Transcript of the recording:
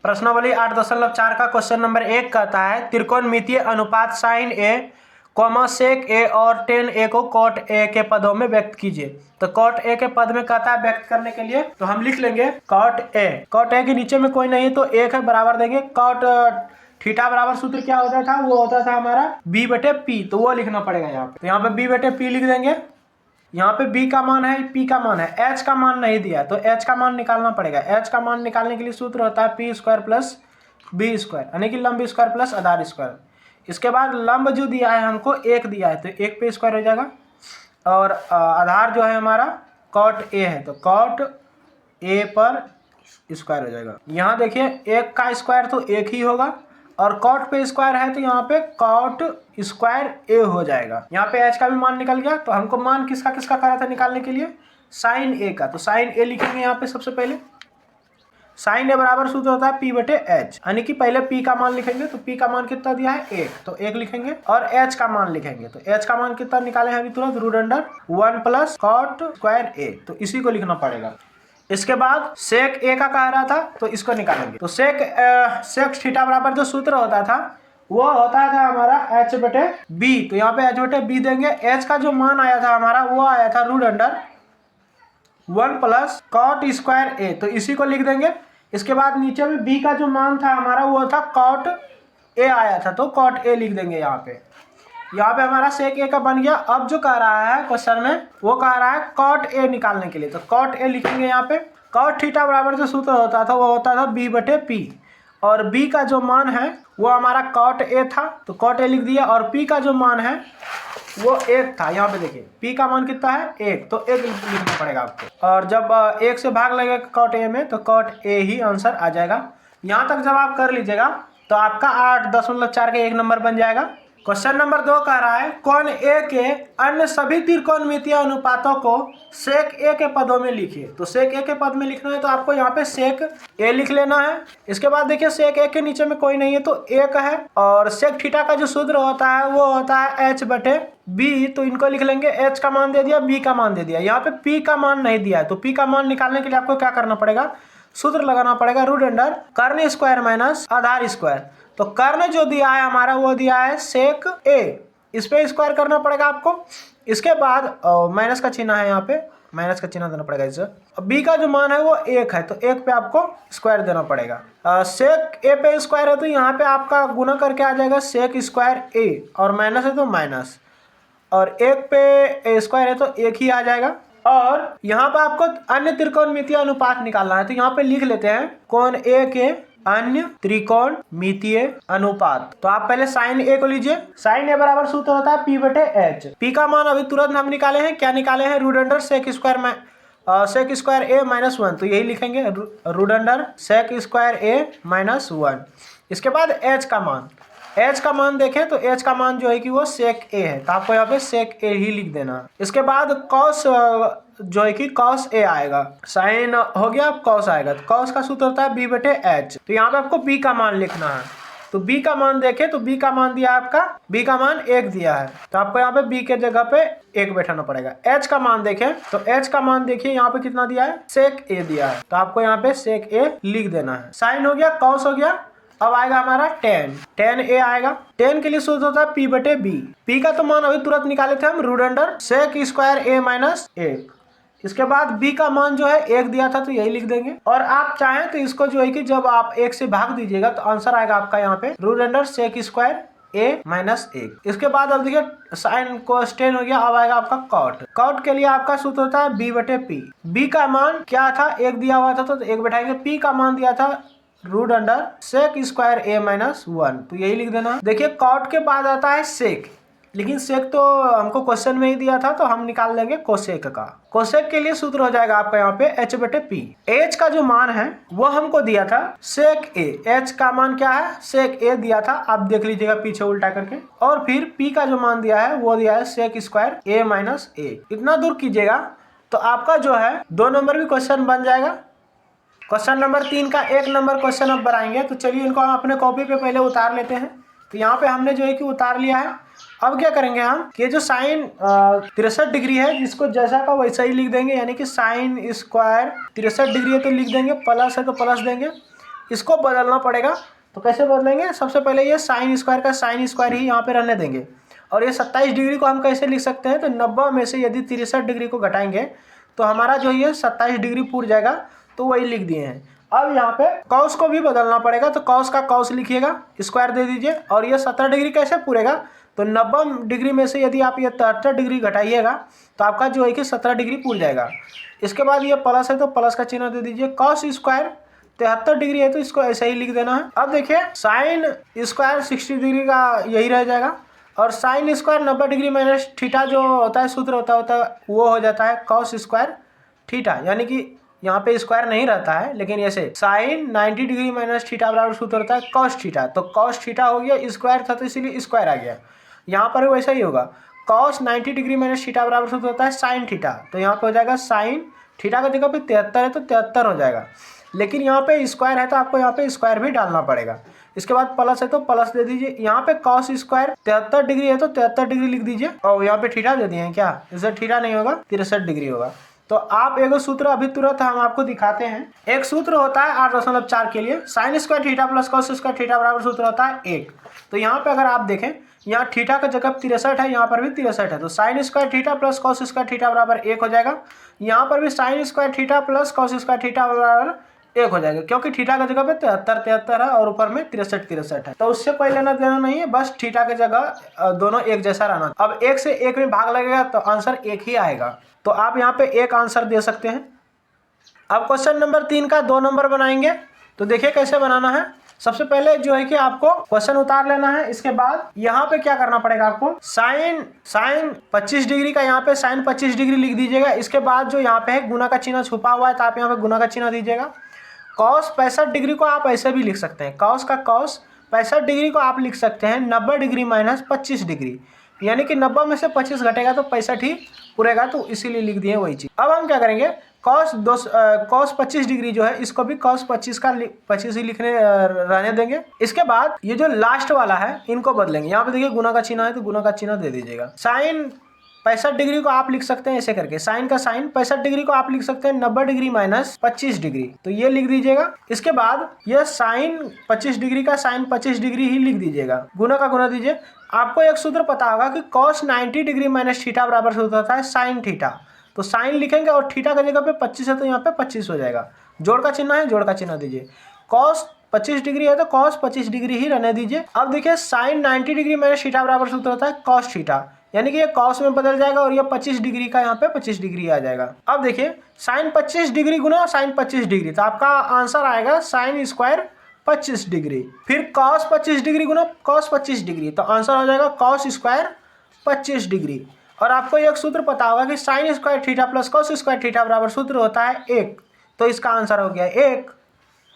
प्रश्नावली 8.4 का question number 1 कहता है त्रिकोणमितीय अनुपात साइन ए कॉमा सेक ए और टेन ए को कॉट ए के पदों में व्यक्त कीजिए। तो कॉट ए के पद में कहता है व्यक्त करने के लिए, तो हम लिख लेंगे कॉट ए। कॉट ए के नीचे में कोई नहीं है तो एक है, बराबर देंगे कॉट थीटा बराबर सूत्र क्या होता था, वो होता था हमारा बी बटे पी, तो वो लिखना पड़ेगा यहाँ पे। तो यहाँ पे बी बटे पी लिख देंगे। यहाँ पे b का मान है, p का मान है, h का मान नहीं दिया तो h का मान निकालना पड़ेगा। h का मान निकालने के लिए सूत्र होता है p square plus b square, यानी कि लंब स्क्वायर प्लस आधार स्क्वायर। इसके बाद लंब जो दिया है हमको 1 दिया है तो 1 पे स्क्वायर हो जाएगा, और आधार जो है हमारा कॉट a है तो कॉट a पर स्क्वायर हो जाएगा। यहाँ देखिए 1 का स्क्वायर तो 1 ही होगा, और कॉट पे स्क्वायर है तो यहाँ पे कॉट स्क्वायर ए हो जाएगा। यहाँ पे एच का भी मान निकल गया। तो हमको मान किसका किसका करा था निकालने के लिए, साइन ए का, तो साइन ए लिखेंगे यहाँ पे सबसे पहले। साइन ए बराबर सूत्र होता है पी बटे एच, यानी कि पहले पी का मान लिखेंगे तो पी का मान कितना दिया है 1, तो 1 लिखेंगे, और एच का मान लिखेंगे तो एच का मान कितना निकाले हैं अभी तुरंत, root under 1 plus cot square A, तो इसी को लिखना पड़ेगा। इसके बाद सेक ए का कह रहा था तो इसको निकालेंगे। तो सेक थीटा बराबर जो सूत्र होता था वो होता था हमारा h बटे b, तो यहाँ पे h बटे b देंगे। h का जो मान आया था हमारा वो आया था root under 1 plus cot square A, तो इसी को लिख देंगे। इसके बाद नीचे में b का जो मान था हमारा वो था कॉट ए आया था तो कॉट ए लिख देंगे यहाँ पे। यहाँ पे हमारा सेक ए का बन गया। अब जो कह रहा है क्वेश्चन में वो कह रहा है कॉट ए निकालने के लिए, तो कॉट ए लिखेंगे यहाँ पे। कॉट थीटा बराबर जो सूत्र होता था वो होता था बी बटे पी, और बी का जो मान है वो हमारा कॉट ए था तो कॉट ए लिख दिया, और पी का जो मान है वो 1 था। यहाँ पे देखिए पी का मान कितना है 1, तो 1 लिखना पड़ेगा आपको, और जब 1 से भाग लगेगा कॉट ए में तो कॉट ए ही आंसर आ जाएगा। यहाँ तक जब आप कर लीजिएगा तो आपका 8.4 का 1 नंबर बन जाएगा। क्वेश्चन नंबर 2 कह रहा है कोण ए के अन्य सभी त्रिकोणमितीय अनुपातों को सेक ए के पदों में लिखिए। तो सेक ए के पद में लिखना है तो आपको यहाँ पे सेक ए लिख लेना है। इसके बाद देखिए सेक ए के नीचे में कोई नहीं है तो 1 है, और सेक थीटा का जो सूत्र होता है वो होता है h बटे b, तो इनको लिख लेंगे। h का मान दे दिया, b का मान दे दिया। यहाँ पे p का मान नहीं दिया है तो p का मान निकालने के लिए आपको क्या करना पड़ेगा, सूत्र लगाना पड़ेगा रूट अंडर कर्ण स्क्वायर माइनस आधार स्क्वायर। तो कर्ण जो दिया है हमारा वो दिया है सेक ए, इस पे स्क्वायर करना पड़ेगा आपको। इसके बाद माइनस का चिन्ह है, यहाँ पे माइनस का चिन्ह देना पड़ेगा इसे। बी का जो मान है वो 1 है तो 1 पे आपको स्क्वायर देना पड़ेगा। सेक ए पे स्क्वायर है तो यहाँ पे आपका गुना करके आ जाएगा सेक स्क्वायर ए, और माइनस है तो माइनस, और 1 पे स्क्वायर है तो 1 ही आ जाएगा। और यहाँ पे आपको अन्य त्रिकोणमितीय अनुपात निकालना है तो यहाँ पे लिख लेते हैं कोण ए के अन्य त्रिकोणमितीय अनुपात। तो आप पहले साइन ए को लीजिए। साइन ए बराबर सूत्र होता है पी बटे एच। पी का मान अभी तुरंत हम निकाले हैं, क्या निकाले हैं, रूट अंडर सेक स्क्वायर ए माइनस 1, तो यही लिखेंगे रूट अंडर सेक स्क्वायर ए माइनस 1। इसके बाद एच का मान, एच का मान देखें तो एच का मान जो है कि वो सेक ए है तो आपको यहाँ पे सेक ए ही लिख देना। इसके बाद कॉस जो है कि कॉस ए आएगा, साइन हो गया अब कॉस आएगा, तो कॉस का सूत्र होता है बी बटे एच। तो यहाँ पे आपको बी का मान लिखना है। तो बी का मान देखें तो बी का मान दिया आपका, बी का मान 1 दिया है तो आपको यहाँ पे बी के जगह पे 1 बैठाना पड़ेगा। एच का मान देखें तो एच का मान देखिए यहाँ पे कितना दिया है, सेक ए दिया है तो आपको यहाँ पे सेक ए लिख देना है। साइन हो गया, कॉस हो गया, अब आएगा हमारा टेन ए आएगा। टेन के लिए सूत्र होता है पी बटे बी। पी का तो मान अभी तुरंत निकाले थे हम, रूट अंडर सेक स्क्वायर ए माइनस 1। इसके बाद b का मान जो है 1 दिया था तो यही लिख देंगे, और आप चाहें तो इसको जो है कि जब आप 1 से भाग दीजिएगा तो आंसर आएगा आपका यहाँ पे root under sec square a minus 1। इसके बाद अब देखिए साइन कोस टेन हो गया, अब आएगा आपका कॉट। कॉट के लिए आपका सूत्र होता है b बटे पी। b का मान क्या था, 1 दिया हुआ था तो 1 बैठाएंगे। p का मान दिया था रूट अंडर सेक स्क्वायर ए माइनस 1, तो यही लिख देना। देखिए कॉट के बाद आता है सेक, लेकिन सेक तो हमको क्वेश्चन में ही दिया था तो हम निकाल लेंगे कोसेक का। कोसेक के लिए सूत्र हो जाएगा आपका यहाँ पे h बटे पी। एच का जो मान है वो हमको दिया था सेक ए, एच का मान क्या है सेक ए दिया था, आप देख लीजिएगा पीछे उल्टा करके, और फिर पी का जो मान दिया है वो दिया है सेक स्क्वायर ए माइनस 1। इतना दूर कीजिएगा तो आपका जो है 2 नंबर भी क्वेश्चन बन जाएगा। क्वेश्चन नंबर 3 का 1 नंबर क्वेश्चन अब बनाएंगे, तो चलिए इनको हम अपने कॉपी पे पहले उतार लेते हैं। तो यहाँ पे हमने जो है कि उतार लिया है। अब क्या करेंगे हम कि जो साइन 63 डिग्री है जिसको जैसा का वैसा ही लिख देंगे, यानी कि साइन स्क्वायर 63 डिग्री है तो लिख देंगे, प्लस है तो प्लस देंगे, इसको बदलना पड़ेगा। तो कैसे बदलेंगे, सबसे पहले ये साइन स्क्वायर का साइन स्क्वायर ही यहाँ पे रहने देंगे। और ये 27 डिग्री को हम कैसे लिख सकते हैं, तो 90 में से यदि 63 डिग्री को घटाएंगे तो हमारा जो ये 27 डिग्री पूर जाएगा, तो वही लिख दिए हैं। अब यहाँ पे कॉस को भी बदलना पड़ेगा, तो कॉस का कॉस लिखिएगा, स्क्वायर दे दीजिए। और ये 17 डिग्री कैसे पूरेगा, तो 90 डिग्री में से यदि आप ये 73 डिग्री घटाइएगा तो आपका जो है कि 17 डिग्री पूर जाएगा। इसके बाद ये प्लस है तो प्लस का चिन्ह दे दीजिए। कॉस स्क्वायर 73 डिग्री है तो इसको ऐसे ही लिख देना है। अब देखिए साइन स्क्वायर 60 डिग्री का यही रह जाएगा, और sine square 90 degree minus theta जो होता है सूत्र होता है वो हो जाता है कॉस स्क्वायर थीटा, यानी कि यहाँ पे स्क्वायर नहीं रहता है, लेकिन ऐसे साइन 90 डिग्री माइनस थीटा बराबर सूत्र होता है कॉस थीटा। तो कॉस थीटा हो गया, स्क्वायर था तो इसीलिए स्क्वायर आ गया। यहाँ पर वैसा ही होगा, कॉस 90 डिग्री माइनस थीटा बराबर सूत्र होता है साइन थीटा। तो यहाँ पे हो जाएगा साइन थीटा का जगह पे 73 है तो 73 हो जाएगा, लेकिन यहाँ पे स्क्वायर है तो आपको यहाँ पे स्क्वायर भी डालना पड़ेगा। इसके बाद प्लस है तो प्लस दे दीजिए। यहाँ पे कॉस स्क्वायर 73 डिग्री है तो 73 डिग्री लिख दीजिए, और यहाँ पे थीटा दे दिए हैं क्या, इससे थीटा नहीं होगा 63 डिग्री होगा। तो आप एक सूत्र अभी तुरंत हम आपको दिखाते हैं। एक सूत्र होता है 8.4 के लिए, sine square theta plus cos square theta बराबर सूत्र होता है 1। तो यहाँ पे अगर आप देखें, यहाँ थीटा का जगह 63 है, यहाँ पर भी 63 है, तो sine square theta plus cos square theta बराबर 1 हो जाएगा। यहाँ पर भी sine square theta plus cos square theta बराबर 1 हो जाएगा, क्योंकि थीटा का जगह पे 73 है और ऊपर में 63 है, तो उससे कोई लेना देना नहीं है, बस थीटा की जगह दोनों एक जैसा रहना। अब 1 से 1 में भाग लगेगा तो आंसर 1 ही आएगा, तो आप यहाँ पे एक आंसर दे सकते हैं। अब क्वेश्चन नंबर 3 का 2 नंबर बनाएंगे, तो देखिए कैसे बनाना है। सबसे पहले जो है कि आपको क्वेश्चन उतार लेना है, इसके बाद यहाँ पे क्या करना पड़ेगा आपको, साइन 25 डिग्री का यहाँ पे साइन 25 डिग्री लिख दीजिएगा। इसके बाद जो यहाँ पे है गुना का चिन्ह छुपा हुआ है तो आप यहाँ पे गुना का चिन्ह दीजिएगा। कॉस 65 डिग्री को आप ऐसे भी लिख सकते हैं, कॉस का कॉस 65 डिग्री को आप लिख सकते हैं 90 डिग्री माइनस 25 डिग्री, यानी कि 90 में से 25 घटेगा तो 65 ही पूरेगा, तो इसीलिए लिख दिए वही चीज। अब हम क्या करेंगे, कॉस 25 डिग्री जो है इसको भी कॉस 25 ही लिखने रहने देंगे। इसके बाद ये जो लास्ट वाला है इनको बदलेंगे। यहाँ पे देखिए गुना का चिन्ह है तो गुना का चिन्ह दे दीजिएगा। साइन 65 डिग्री को आप लिख सकते हैं ऐसे करके, साइन का साइन 65 डिग्री को आप लिख सकते हैं 90 डिग्री माइनस 25 डिग्री, तो ये लिख दीजिएगा। इसके बाद ये साइन 25 डिग्री का साइन 25 डिग्री ही लिख दीजिएगा, गुना का गुना दीजिए। आपको एक सूत्र पता होगा कि cos 90 डिग्री माइनस थीटा बराबर सूत्र होता है साइन थीटा। तो साइन लिखेंगे और थीटा की जगह पे 25 है तो यहाँ पे 25 हो जाएगा, जोड़ का चिन्ह है जोड़ का चिन्ह दीजिए। cos 25 डिग्री है तो cos 25 डिग्री ही रहने दीजिए। अब देखिए साइन 90 डिग्री माइनस थीटा बराबर सूत्र होता है cos थीटा, यानी कि ये cos में बदल जाएगा और ये 25 डिग्री का यहाँ पे 25 डिग्री आ जाएगा। अब देखिए साइन 25 डिग्री गुना साइन 25 डिग्री, तो आपका आंसर आएगा साइन स्क्वायर 25 डिग्री, फिर cos 25 डिग्री गुना cos 25 डिग्री, तो आंसर हो जाएगा cos स्क्वायर 25 डिग्री। और आपको एक सूत्र पता होगा कि sine square theta plus cos square theta बराबर सूत्र होता है 1, तो इसका आंसर हो गया 1।